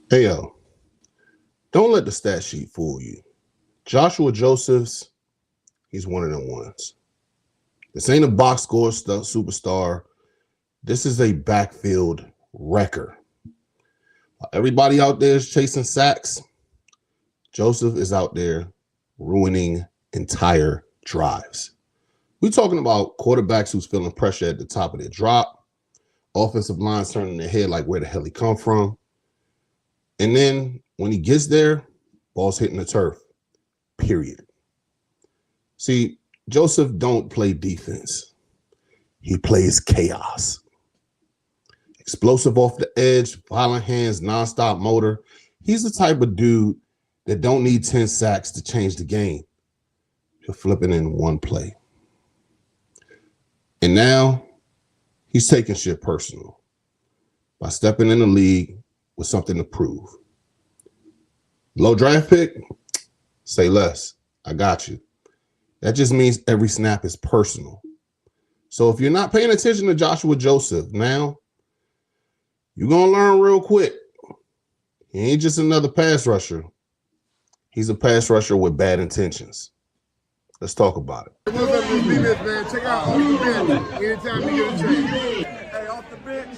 Hey, yo, don't let the stat sheet fool you. Joshua Josephs, he's one of them ones. This ain't a box score superstar. This is a backfield wrecker. Everybody out there is chasing sacks. Joseph is out there ruining entire drives. We're talking about quarterbacks who's feeling pressure at the top of their drop, offensive lines turning their head like where the hell he come from. And then when he gets there, ball's hitting the turf. Period. See, Joseph don't play defense. He plays chaos. Explosive off the edge, violent hands, nonstop motor. He's the type of dude that don't need 10 sacks to change the game. He'll flip it in one play. And now he's taking shit personal by stepping in the league with something to prove. Low draft pick? Say less. I got you. That just means every snap is personal. So if you're not paying attention to Joshua Joseph now, you're going to learn real quick. He ain't just another pass rusher. He's a pass rusher with bad intentions. Let's talk about it. What's up, this man? Check out Off the Bench anytime you get a chance. Hey, Off the Bench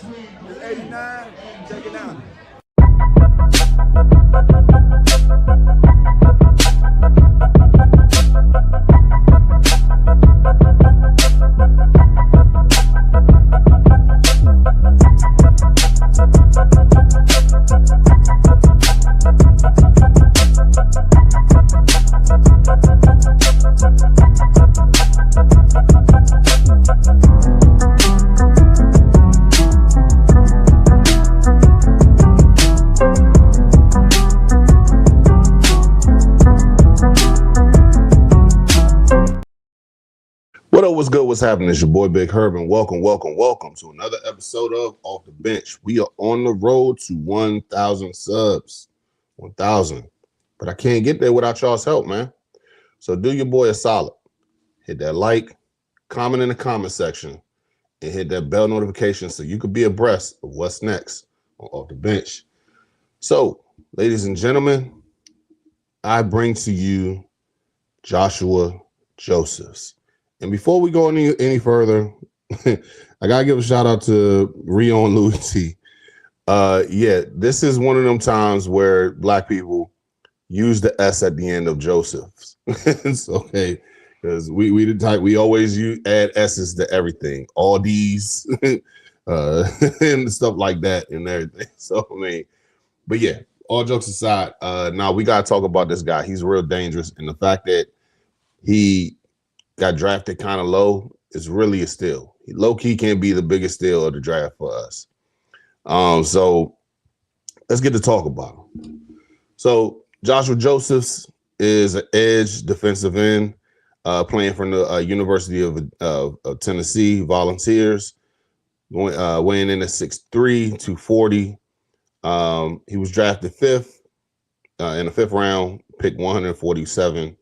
is 89. Check it out. What up, what's good, what's happening? It's your boy Big Herb, and welcome to another episode of Off the Bench. We are on the road to 1,000 subs. 1,000. But I can't get there without y'all's help, man. So do your boy a solid. Hit that like, comment in the comment section, and hit that bell notification so you could be abreast of what's next on Off the Bench. So, ladies and gentlemen, I bring to you Joshua Josephs. And before we go any further, I gotta give a shout out to Rio and Louis T. Yeah, this is one of them times where Black people use the S at the end of Joseph's. It's okay, because we always add S's to everything, all these, and stuff like that and everything. So I mean, but yeah, all jokes aside, now we gotta talk about this guy. He's real dangerous, and the fact that he got drafted kind of low is really a steal. He low-key can be the biggest steal of the draft for us. So let's get to talk about him. So Joshua Josephs is an edge defensive end playing for the University of Tennessee Volunteers, weighing in at 6'3", 240. He was drafted fifth in the fifth round, pick 147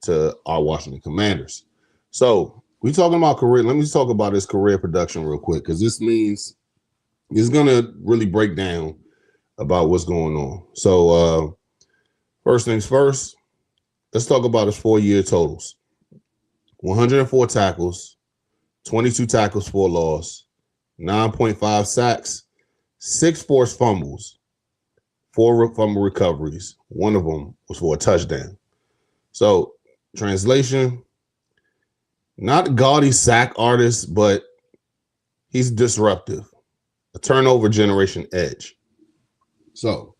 to our Washington Commanders. So we talking about career. Let me just talk about his career production real quick, because this means it's gonna really break down about what's going on. So first things first, let's talk about his 4-year totals. 104 tackles, 22 tackles for loss, 9.5 sacks, 6 forced fumbles, 4 fumble recoveries. One of them was for a touchdown. So translation, not a gaudy sack artist, but he's disruptive, a turnover generation edge. So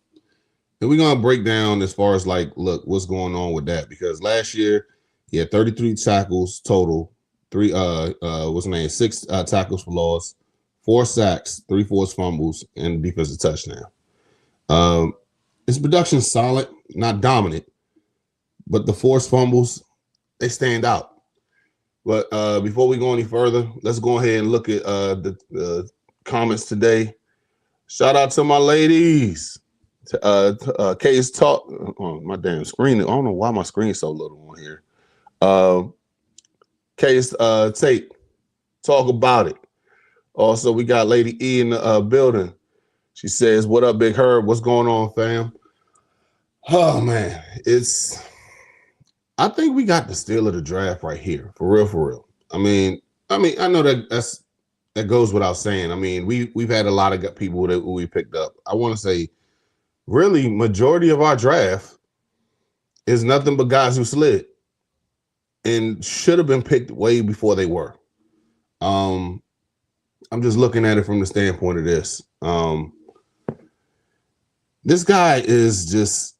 then we're going to break down as far as like, look, what's going on with that, because last year he had 33 tackles total, 6 tackles for loss, 4 sacks, 3 forced fumbles, and a defensive touchdown. His production's solid, not dominant, but the forced fumbles, they stand out. But before we go any further, let's go ahead and look at the comments today. Shout out to my ladies. Case Talk. Oh, my damn screen. I don't know why my screen's so little on here. Case Tate. Talk about it. Also, we got Lady E in the building. She says, "What up, Big Herb? What's going on, fam?" Oh man, I think we got the steal of the draft right here, for real, for real. I mean, I know that goes without saying. I mean, we've had a lot of people that we picked up. I want to say, really, majority of our draft is nothing but guys who slid and should have been picked way before they were. I'm just looking at it from the standpoint of this. This guy is just,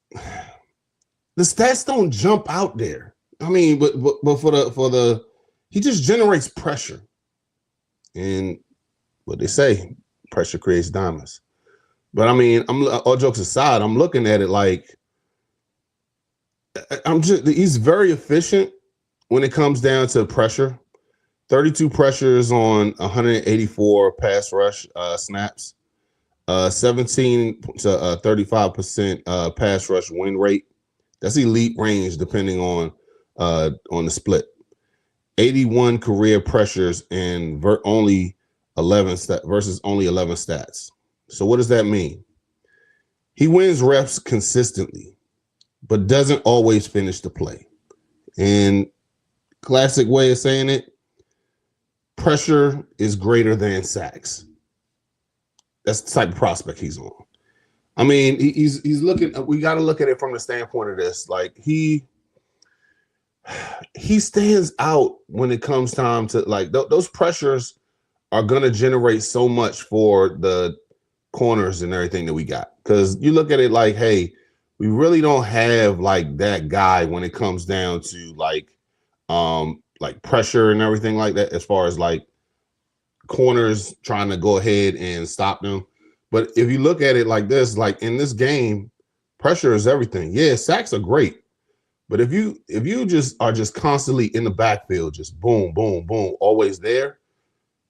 the stats don't jump out there. I mean, but for the he just generates pressure, and what they say, pressure creates diamonds. But I mean, all jokes aside, I'm looking at it like he's very efficient when it comes down to pressure. 32 pressures on 184 pass rush snaps, 17 to 35% pass rush win rate. That's elite range depending on the split. 81 career pressures and only 11 versus only 11 stats. So what does that mean? He wins reps consistently, but doesn't always finish the play. And classic way of saying it, pressure is greater than sacks. That's the type of prospect he's on. I mean, he's looking. We got to look at it from the standpoint of this. Like he stands out when it comes time to like those pressures are going to generate so much for the corners and everything that we got. Because you look at it like, hey, we really don't have like that guy when it comes down to like pressure and everything like that, as far as like corners trying to go ahead and stop them. But if you look at it like this, like in this game, pressure is everything. Yeah, sacks are great. But if you just are just constantly in the backfield, just boom, boom, boom, always there,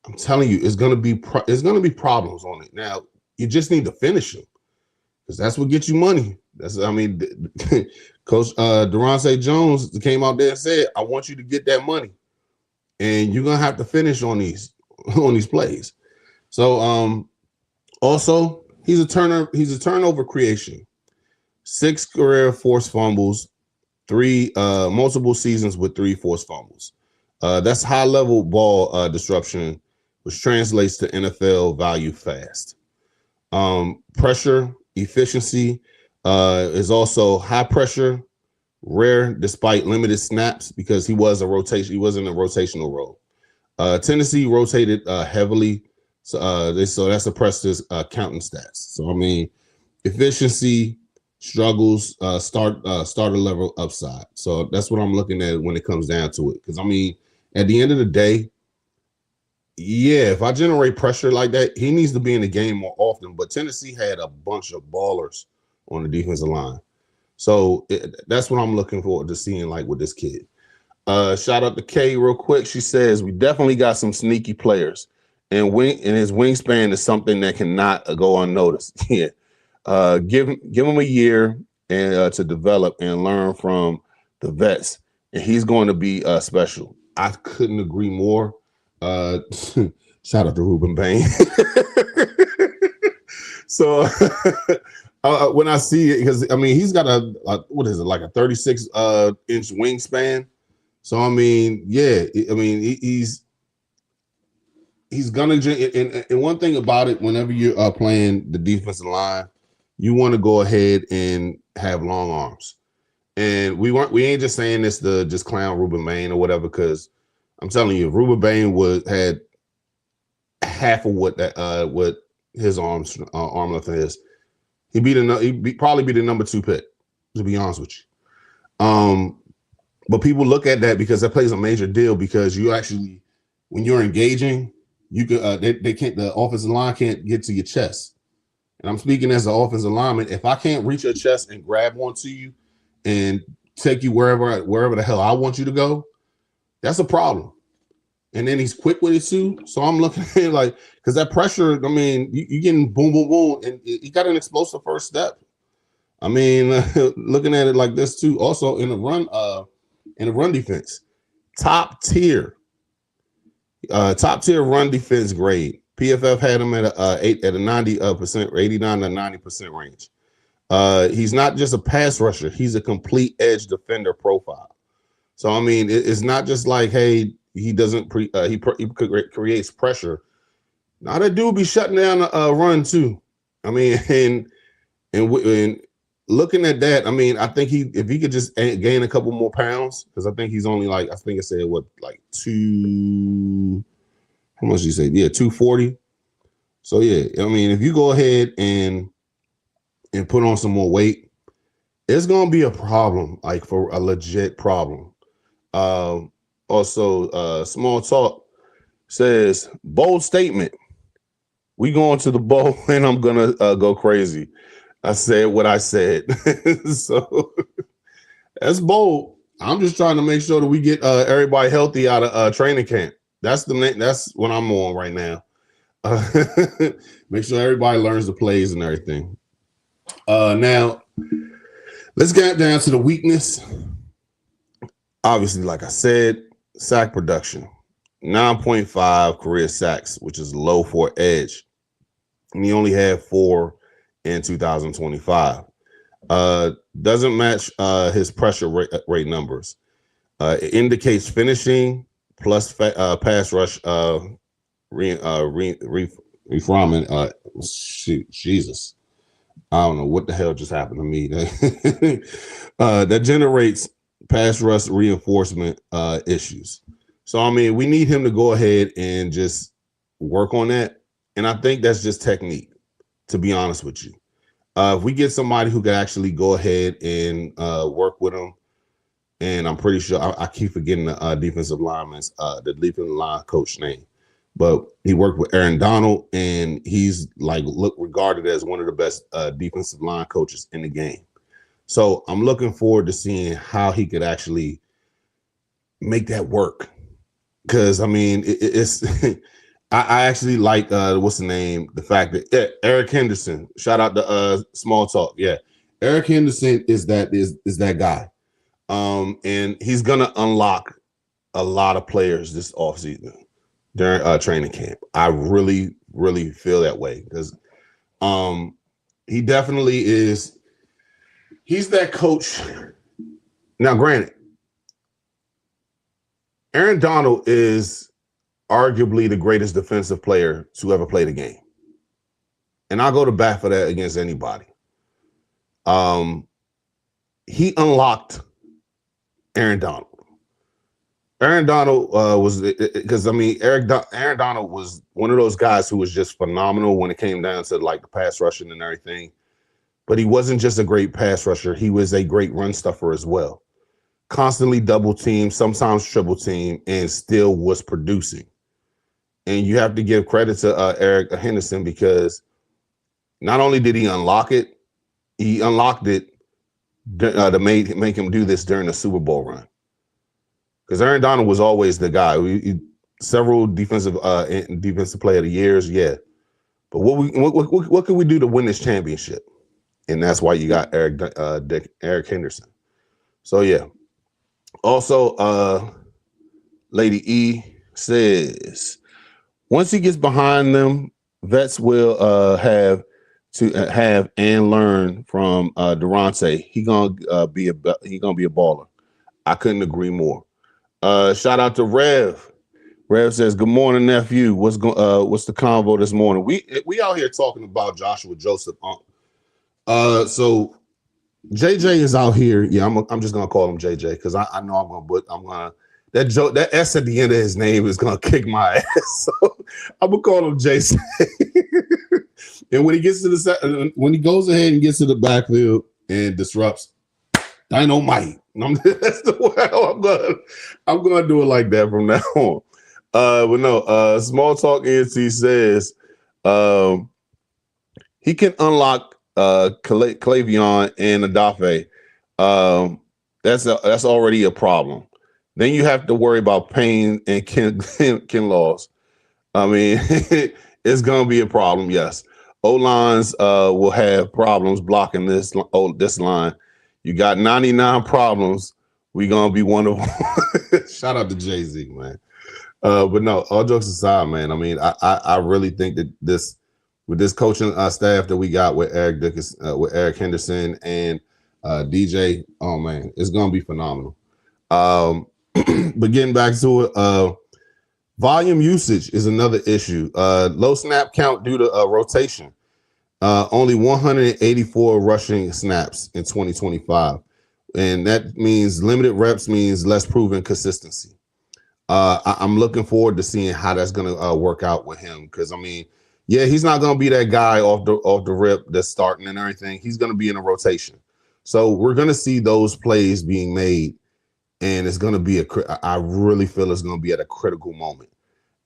I'm telling you, it's gonna be problems on it. Now you just need to finish them because that's what gets you money. Coach Deronte Jones came out there and said, "I want you to get that money, and you're gonna have to finish on these plays." So also he's a turnover creation. 6 career forced fumbles. 3 multiple seasons with 3 forced fumbles. That's high level ball disruption, which translates to NFL value fast. Pressure efficiency is also high pressure, rare despite limited snaps because he was in a rotational role. Tennessee rotated heavily, so that suppressed his counting stats. So I mean, efficiency struggles, starter level upside. So that's what I'm looking at when it comes down to it. Because I mean, at the end of the day, yeah, if I generate pressure like that, he needs to be in the game more often. But Tennessee had a bunch of ballers on the defensive line. So that's what I'm looking forward to seeing, like with this kid. Shout out to Kay real quick. She says, we definitely got some sneaky players. And his wingspan is something that cannot go unnoticed. Yeah. Give him a year and to develop and learn from the vets, and he's going to be special. I couldn't agree more. Shout out to Ruben Bain. So when I see it, because I mean he's got a 36 inch wingspan. So I mean, yeah, I mean he's gonna. And one thing about it, whenever you're playing the defensive line, you want to go ahead and have long arms. And we ain't just saying this to just clown Ruben Bain or whatever, because I'm telling you, if Ruben Bain had half of what his arm length is, he'd probably be the number 2 pick, to be honest with you. But people look at that because that plays a major deal, because you actually, when you're engaging, you can the offensive line can't get to your chest. And I'm speaking as an offensive lineman. If I can't reach your chest and grab onto you and take you wherever the hell I want you to go, that's a problem. And then he's quick with it too. So I'm looking at it like, because that pressure, I mean, you getting boom, boom, boom, and he got an explosive first step. I mean, looking at it like this too. Also in the run defense, top tier run defense grade. PFF had him at a 90% 89 to 90% range. He's not just a pass rusher; he's a complete edge defender profile. So I mean, it's not just like, hey, he doesn't creates pressure. Now that dude be shutting down a run too. I mean, and looking at that, I mean, I think if he could just gain a couple more pounds, because I think he's only like, I think it said how much did you say? Yeah, 240. So yeah, I mean, if you go ahead and put on some more weight, it's gonna be a problem, like for a legit problem. Also, Small Talk says, bold statement. We going to the bowl and I'm gonna go crazy. I said what I said. So that's bold. I'm just trying to make sure that we get everybody healthy out of training camp. That's what I'm on right now. Make sure everybody learns the plays and everything. Now, let's get down to the weakness. Obviously, like I said, sack production. 9.5 career sacks, which is low for edge. And he only had 4 in 2025. Doesn't match his pressure rate numbers. It indicates finishing plus pass rush refinement. Shoot, Jesus. I don't know what the hell just happened to me. That generates pass rush reinforcement issues. So, I mean, we need him to go ahead and just work on that. And I think that's just technique, to be honest with you. If we get somebody who can actually go ahead and work with him, and I'm pretty sure I keep forgetting the defensive lineman's the defensive line coach name, but he worked with Aaron Donald, and he's regarded as one of the best defensive line coaches in the game. So I'm looking forward to seeing how he could actually make that work. Because I mean, it's I actually like what's the name? The fact that Eric Henderson. Shout out to Small Talk. Yeah, Eric Henderson is that guy. And he's gonna unlock a lot of players this offseason during training camp. I really, really feel that way because he definitely is. He's that coach. Now, granted, Aaron Donald is arguably the greatest defensive player to ever play the game. And I'll go to bat for that against anybody. He unlocked Aaron Donald. Aaron Donald was, because I mean, Aaron Donald was one of those guys who was just phenomenal when it came down to like the pass rushing and everything. But he wasn't just a great pass rusher. He was a great run stuffer as well. Constantly double team, sometimes triple team, and still was producing. And you have to give credit to Eric Henderson because not only did he unlock it, he unlocked it to make him do this during the Super Bowl run. Because Aaron Donald was always the guy. Several defensive player of the years, yeah. But what can we do to win this championship? And that's why you got Eric Henderson. So yeah. Also, Lady E says, once he gets behind them, vets will have and learn from Durante. He gonna be a baller. I couldn't agree more. Shout out to Rev. Rev says, "Good morning, nephew. What's the convo this morning? We out here talking about Joshua Joseph. So JJ is out here. Yeah, I'm just gonna call him JJ because I know I'm gonna that S at the end of his name is gonna kick my ass. So I'm gonna call him JJ. And when he gets to when he goes ahead and gets to the backfield and disrupts, dynamite. That's the way I'm gonna do it like that from now on. But no, Small Talk NC says he can unlock Clavion and Adafe. That's already a problem. Then you have to worry about Payne and Kinlaws. I mean, it's gonna be a problem. Yes, O-lines will have problems blocking this line. You got 99 problems. We're gonna be one of them. Shout out to Jay-Z, man. But no, all jokes aside, man. I mean, I really think that with this coaching staff that we got with Eric with Eric Henderson and DJ, oh man, it's gonna be phenomenal. But getting back to it, volume usage is another issue. Low snap count due to rotation. Only 184 rushing snaps in 2025. And that means limited reps means less proven consistency. I'm looking forward to seeing how that's going to work out with him. Because, I mean, yeah, he's not going to be that guy off the rip that's starting and everything. He's going to be in a rotation. So we're going to see those plays being made. And it's going to be I really feel it's going to be at a critical moment.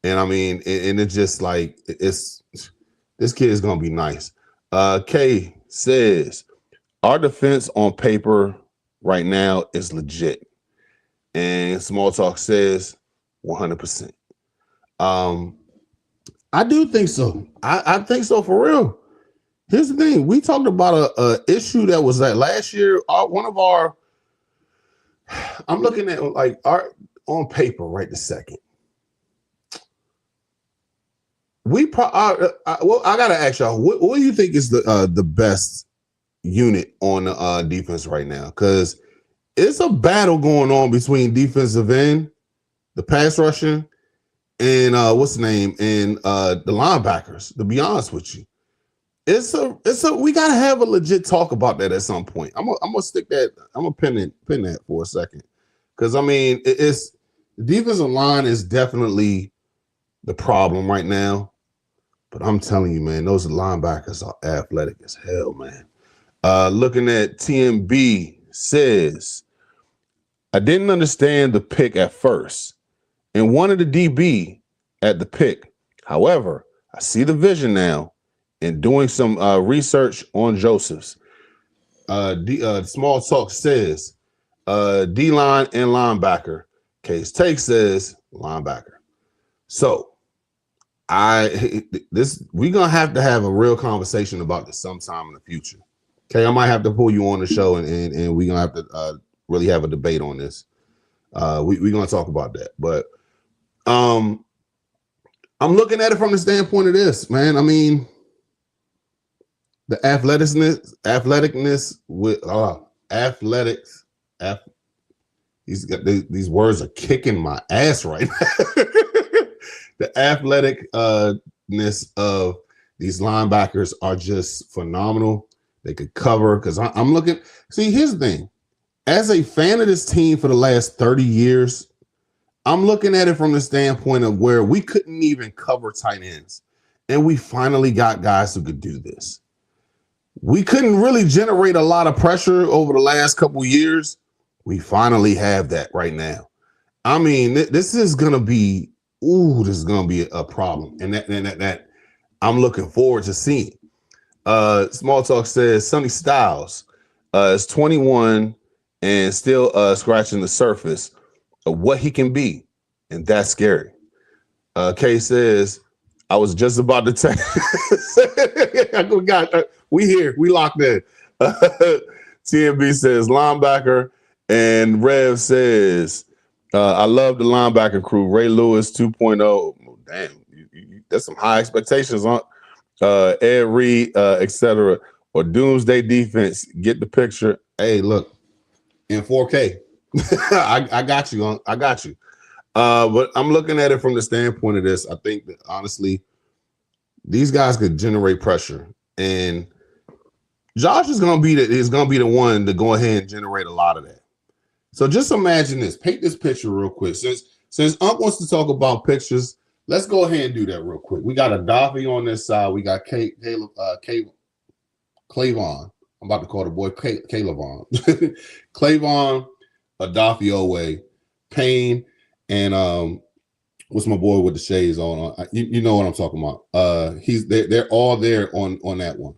And I mean, and it's just like, this kid is going to be nice. Kay says, our defense on paper right now is legit. And Small Talk says 100%. I do think so. I think so for real. Here's the thing. We talked about a issue that was that last year. I'm looking at like our on paper right this second. I gotta ask y'all, what do you think is the best unit on the defense right now? Because it's a battle going on between defensive end, the pass rushing, and what's the name, and the linebackers. To be honest with you, we gotta have a legit talk about that at some point. I'm gonna stick that. I'm gonna pin that for a second, because I mean, the defensive line is definitely the problem right now. But I'm telling you, man, those linebackers are athletic as hell, man. Looking at TMB says, I didn't understand the pick at first and wanted the DB at the pick. However, I see the vision now and doing some research on Joseph's. Small Talk we D-line and linebacker. Case Take says linebacker. So, we're gonna have to have a real conversation about this sometime in the future. Okay, I might have to pull you on the show and we're gonna have to really have a debate on this. We're gonna talk about that, but I'm looking at it from the standpoint of this, man. I mean, the athleticness with athletics. These words are kicking my ass right now. The athleticness of these linebackers are just phenomenal. They could cover because I'm looking. See, here's the thing. As a fan of this team for the last 30 years, I'm looking at it from the standpoint of where we couldn't even cover tight ends. And we finally got guys who could do this. We couldn't really generate a lot of pressure over the last couple years. We finally have that right now. I mean, this is going to be a problem. And that I'm looking forward to seeing. Small Talk says Sonny Styles is 21 and still scratching the surface of what he can be. And that's scary. Kay says, I was just about to tell we here, we locked in. TMB says linebacker, and Rev says, I love the linebacker crew. Ray Lewis 2.0. Damn, that's some high expectations on Ed Reed, etc. Or Doomsday Defense. Get the picture. Hey, look, in 4K. I got you. I got you. But I'm looking at it from the standpoint of this. I think that honestly, these guys could generate pressure, and Josh is gonna be the one to go ahead and generate a lot of that. So just imagine this. Paint this picture real quick. Since Unc wants to talk about pictures, let's go ahead and do that real quick. We got Adafi on this side. We got Clayvon. I'm about to call the boy Clayvon. Clayvon, Adafi Owe, Payne, and what's my boy with the shades on? You know what I'm talking about. They're all there on that one.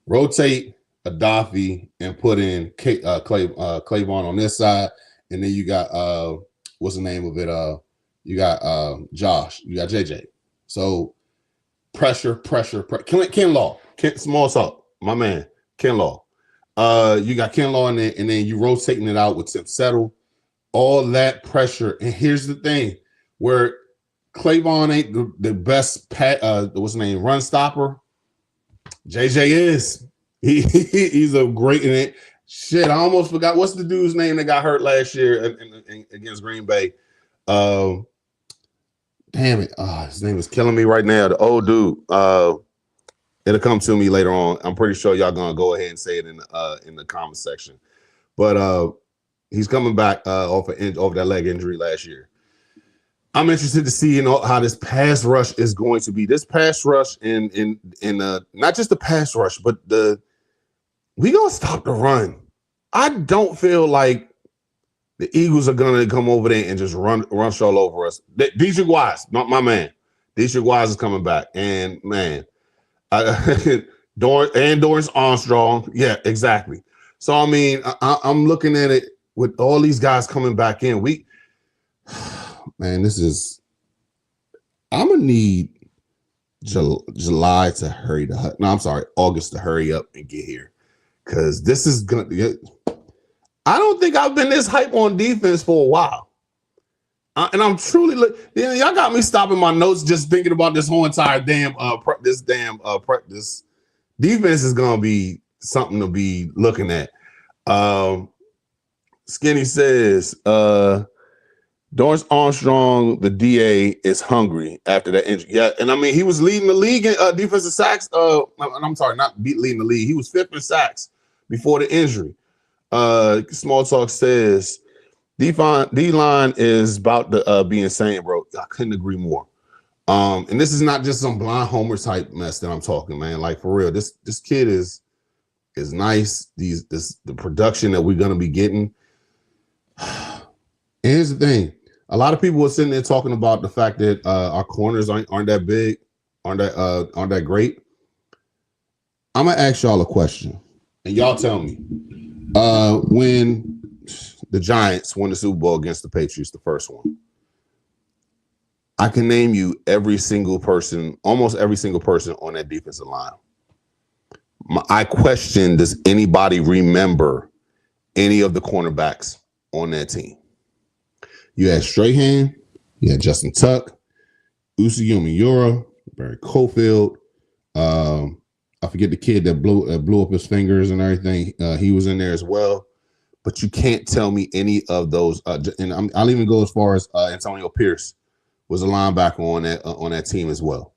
Rotate Adafi and put in Clayvon on this side, and then you got what's the name of it? You got Josh, you got JJ. So pressure. Ken Law, Small Talk, my man, Ken Law. You got Ken Law in there, and then you rotating it out with Tim Settle. All that pressure, and here's the thing: where Claiborne ain't the best what's his name, run stopper. JJ is. He's a great shit. I almost forgot what's the dude's name that got hurt last year against Green Bay. Damn it. His name is killing me right now. The old dude. It'll come to me later on. I'm pretty sure y'all gonna go ahead and say it in the comment section. But he's coming back off that leg injury last year. I'm interested to see how this pass rush is going to be. This pass rush in not just the pass rush, but we gonna stop the run. I don't feel like the Eagles are gonna come over there and just run all over us. DJ Wise, not my man. DJ Wise is coming back, and man, Dorance Armstrong. Yeah, exactly. So I mean, I'm looking at it with all these guys coming back in. Man, I'm gonna need July to hurry to. No, I'm sorry, August to hurry up and get here, because this is gonna. I don't think I've been this hype on defense for a while, and I'm truly. Y'all got me stopping my notes just thinking about this whole entire this defense is gonna be something to be looking at. Skinny says, Dorance Armstrong, the DA, is hungry after that injury. Yeah, and I mean, he was leading the league in defensive sacks. I'm sorry, not leading the league. He was 5th in sacks before the injury. Small Talk says, D-line is about to be insane, bro. I couldn't agree more. And this is not just some blind homer type mess that I'm talking, man. Like, for real, this kid is nice. The production that we're gonna be getting. And here's the thing. A lot of people were sitting there talking about the fact that our corners aren't that big, aren't that great. I'm gonna ask y'all a question, and y'all tell me. When the Giants won the Super Bowl against the Patriots, the first one, I can name you almost every single person on that defensive line. I question, does anybody remember any of the cornerbacks on that team? You had Strahan, you had Justin Tuck, Usi Umenyora, Barry Cofield. I forget the kid that blew up his fingers and everything. He was in there as well. But you can't tell me any of those. And I'll even go as far as Antonio Pierce was a linebacker on that team as well.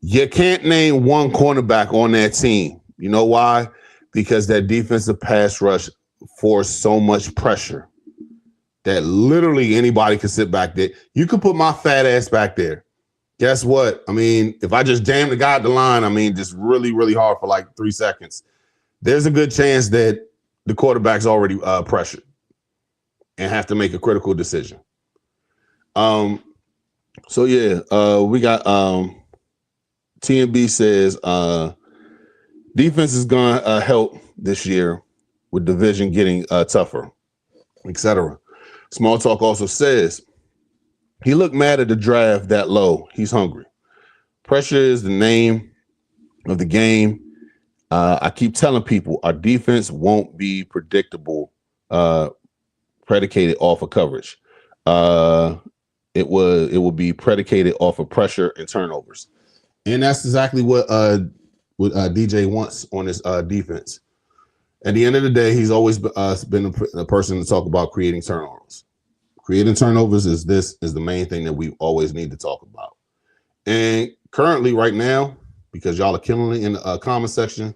You can't name one cornerback on that team. You know why? Because that defensive pass rush forced so much pressure that literally anybody could sit back there. You could put my fat ass back there. Guess what? I mean, if I just jam the guy at the line, I mean, just really, really hard for like 3 seconds, there's a good chance that the quarterback's already pressured and have to make a critical decision. So yeah, we got TMB says defense is gonna help this year with division getting tougher, etc. Small Talk also says he looked mad at the draft that low. He's hungry. Pressure is the name of the game. I keep telling people our defense won't be predictable, predicated off of coverage. It will be predicated off of pressure and turnovers. And that's exactly what DJ wants on his defense. At the end of the day, he's always been a person to talk about creating turnovers. Creating turnovers is the main thing that we always need to talk about. And currently, right now, because y'all are killing it in the comment section,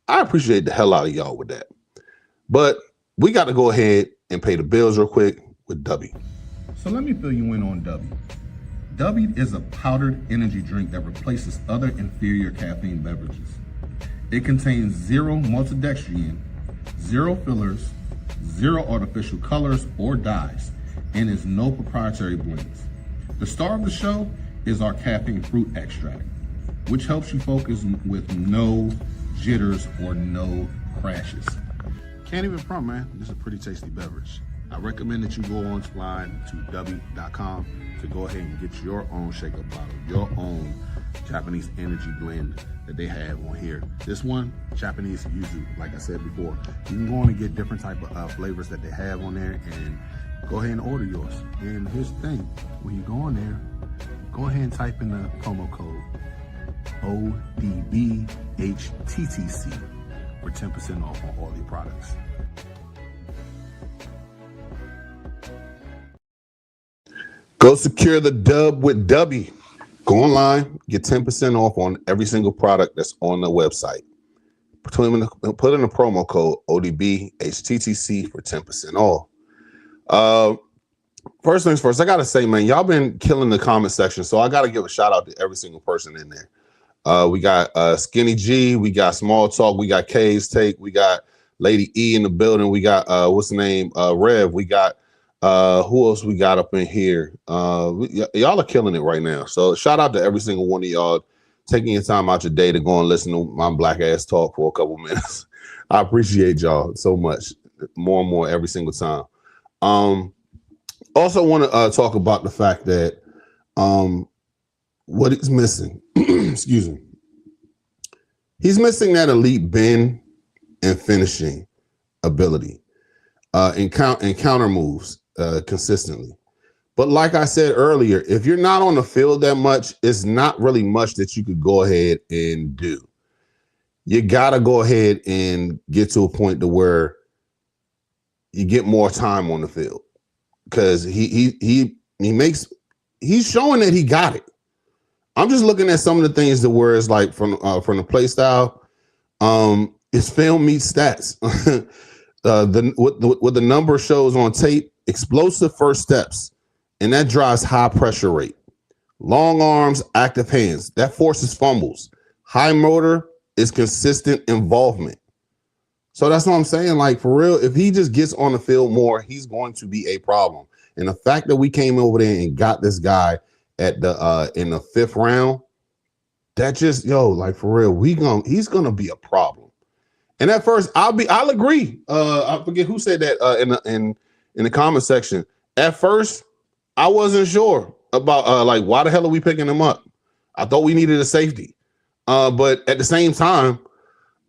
I appreciate the hell out of y'all with that. But we got to go ahead and pay the bills real quick with W. So let me fill you in on W. W is a powdered energy drink that replaces other inferior caffeine beverages. It contains 0 maltodextrin, 0 fillers, 0 artificial colors or dyes, and is no proprietary blends. The star of the show is our caffeine fruit extract, which helps you focus with no jitters or no crashes. Can't even front, man. This is a pretty tasty beverage. I recommend that you go online to w.com to go ahead and get your own shaker bottle, your own Japanese energy blend that they have on here. This one, Japanese yuzu, like I said before. You can go on and get different type of flavors that they have on there, and go ahead and order yours. And here's the thing, when you go on there, go ahead and type in the promo code ODBHTTC for 10% off on all your products. Go secure the dub with W. Go online, get 10% off on every single product that's on the website. Put in the promo code ODBHTTC for 10% off. First things first, I gotta say, man, y'all been killing the comment section, so I gotta give a shout out to every single person in there. We got Skinny G, we got Small Talk, we got K's Take, we got Lady E in the building, we got what's the name, Rev, we got who else we got up in here? Y'all are killing it right now. So shout out to every single one of y'all taking your time out your day to go and listen to my black ass talk for a couple minutes. I appreciate y'all so much, more and more every single time. Also want to talk about the fact that what he's missing, excuse me, he's missing that elite bend and finishing ability, and counter moves consistently. But like I said earlier, if you're not on the field that much, it's not really much that you could go ahead and do. You gotta go ahead and get to a point to where you get more time on the field, because he's showing that he got it. I'm just looking at some of the things that where it's like from the play style. It's film meets stats. What the number shows on tape, explosive first steps, and that drives high pressure rate. Long arms, active hands, that forces fumbles. High motor is consistent involvement. So that's what I'm saying. Like, for real, if he just gets on the field more, he's going to be a problem. And the fact that we came over there and got this guy at the in the 5th round, that just, like, for real, he's gonna be a problem. And at first, I'll agree. I forget who said that in the comment section. At first, I wasn't sure about like, why the hell are we picking him up? I thought we needed a safety. But at the same time,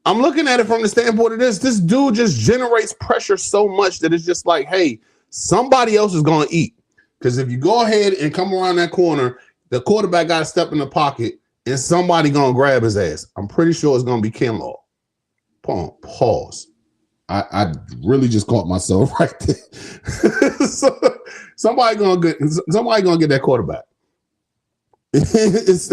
I'm looking at it from the standpoint of this dude just generates pressure so much that it's just like, hey, somebody else is going to eat. Because if you go ahead and come around that corner, the quarterback got to step in the pocket and somebody going to grab his ass. I'm pretty sure it's going to be Kinlaw. Pause. I really just caught myself right there. So, somebody gonna get that quarterback. It's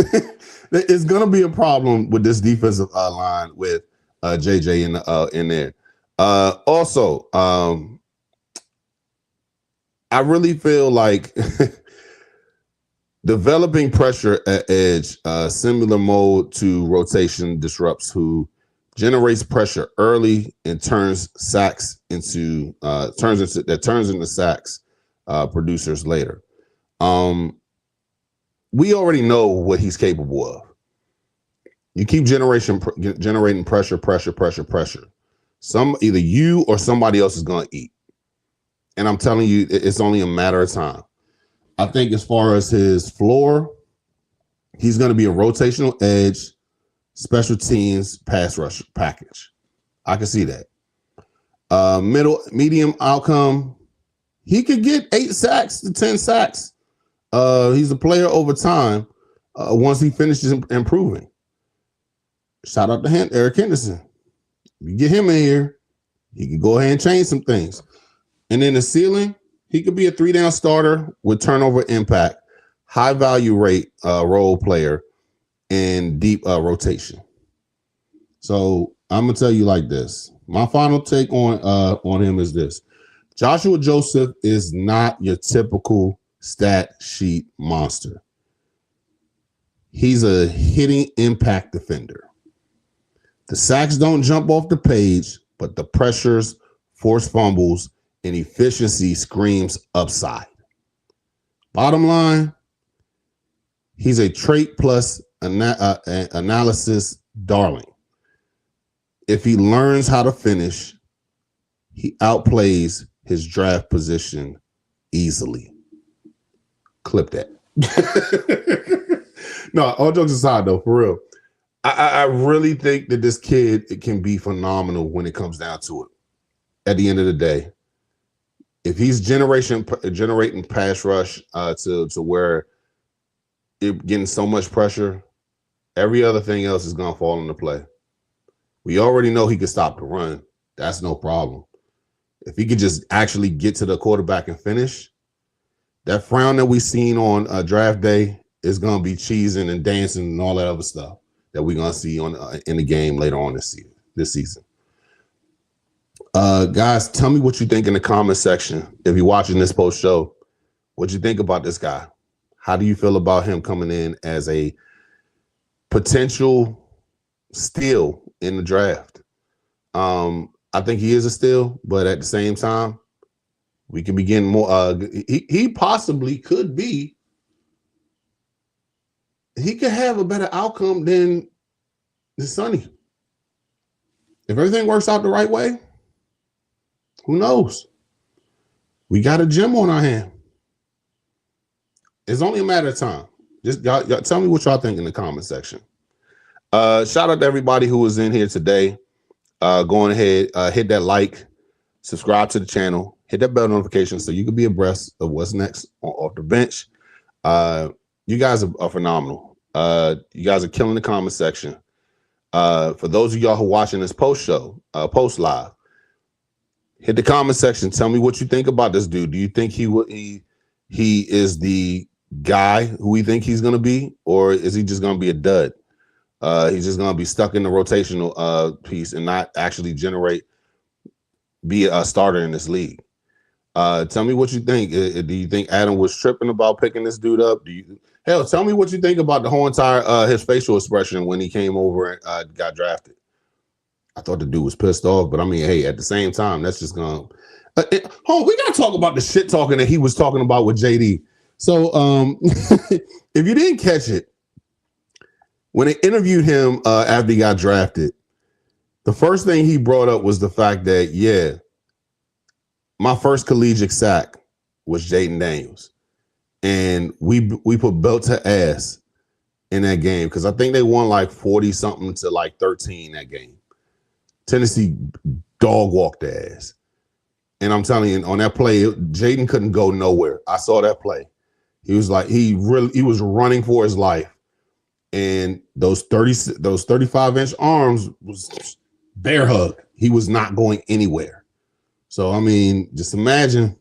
gonna be a problem with this defensive line with JJ in there. Also, I really feel like developing pressure at edge, similar mode to rotation disrupts who generates pressure early and turns into sacks producers later. We already know what he's capable of. You keep generating pressure. Either you or somebody else is going to eat. And I'm telling you, it's only a matter of time. I think as far as his floor, he's going to be a rotational edge, special teams, pass rush package. I can see that. Medium outcome, he could get 8 sacks to 10 sacks. He's a player over time once he finishes improving. Shout out to Eric Henderson. You get him in here, he can go ahead and change some things. And then the ceiling, he could be a 3-down starter with turnover impact, high value rate role player, and deep rotation. So I'm gonna tell you like this. My final take on him is this: Joshua Joseph is not your typical stat sheet monster. He's a hitting impact defender. The sacks don't jump off the page, but the pressures, forced fumbles, and efficiency screams upside. Bottom line, he's a trait plus analysis darling. If he learns how to finish, he outplays his draft position easily. Clip that. No, all jokes aside, though, for real, I really think that this kid can be phenomenal when it comes down to it. At the end of the day, if he's generating pass rush to where it getting so much pressure, every other thing else is gonna fall into play. We already know he can stop the run. That's no problem. If he could just actually get to the quarterback and finish, that frown that we seen on draft day is gonna be cheesing and dancing and all that other stuff that we're gonna see on in the game later on this season. Guys, tell me what you think in the comment section. If you're watching this post show, what you think about this guy? How do you feel about him coming in as a potential steal in the draft? I think he is a steal, but at the same time, we can be getting more. He possibly could be. He could have a better outcome than Sonny. If everything works out the right way, who knows? We got a gem on our hand. It's only a matter of time. Just y'all tell me what y'all think in the comment section. Shout out to everybody who was in here today. Go ahead, hit that like, subscribe to the channel, hit that bell notification so you can be abreast of what's next on Off the Bench. You guys are phenomenal. You guys are killing the comment section. For those of y'all who are watching this post live, hit the comment section. Tell me what you think about this dude. Do you think he is the guy who we think he's going to be, or is he just going to be a dud? He's just going to be stuck in the rotational piece and not actually be a starter in this league. Tell me what you think. Do you think Adam was tripping about picking this dude up? Tell me what you think about the whole entire his facial expression when he came over and got drafted. I thought the dude was pissed off, but I mean, hey, at the same time, that's just going to we got to talk about the shit talking that he was talking about with JD. So if you didn't catch it, when they interviewed him after he got drafted, the first thing he brought up was the fact that, yeah, my first collegiate sack was Jaden Daniels. And we put belt to ass in that game because I think they won like 40-something to like 13 that game. Tennessee dog walked their ass. And I'm telling you, on that play, Jaden couldn't go nowhere. I saw that play. He was like, he was running for his life. And those 35-inch arms was bear hug. He was not going anywhere. So, I mean, just imagine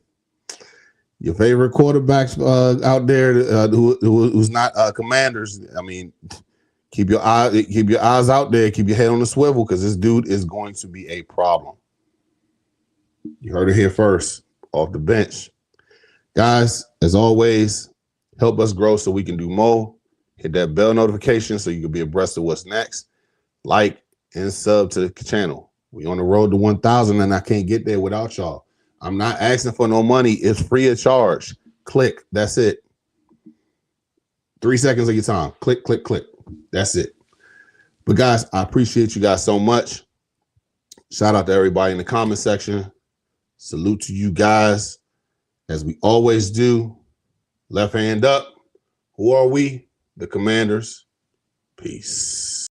your favorite quarterbacks out there who's not Commanders. I mean, keep your eyes out there. Keep your head on the swivel because this dude is going to be a problem. You heard it here first. Off the bench. Guys, as always, help us grow so we can do more. Hit that bell notification so you can be abreast of what's next. Like and sub to the channel. We on the road to 1,000 and I can't get there without y'all. I'm not asking for no money. It's free of charge. Click. That's it. 3 seconds of your time. Click, click, click. That's it. But guys, I appreciate you guys so much. Shout out to everybody in the comment section. Salute to you guys. As we always do. Left hand up. Who are we? The Commanders. Peace.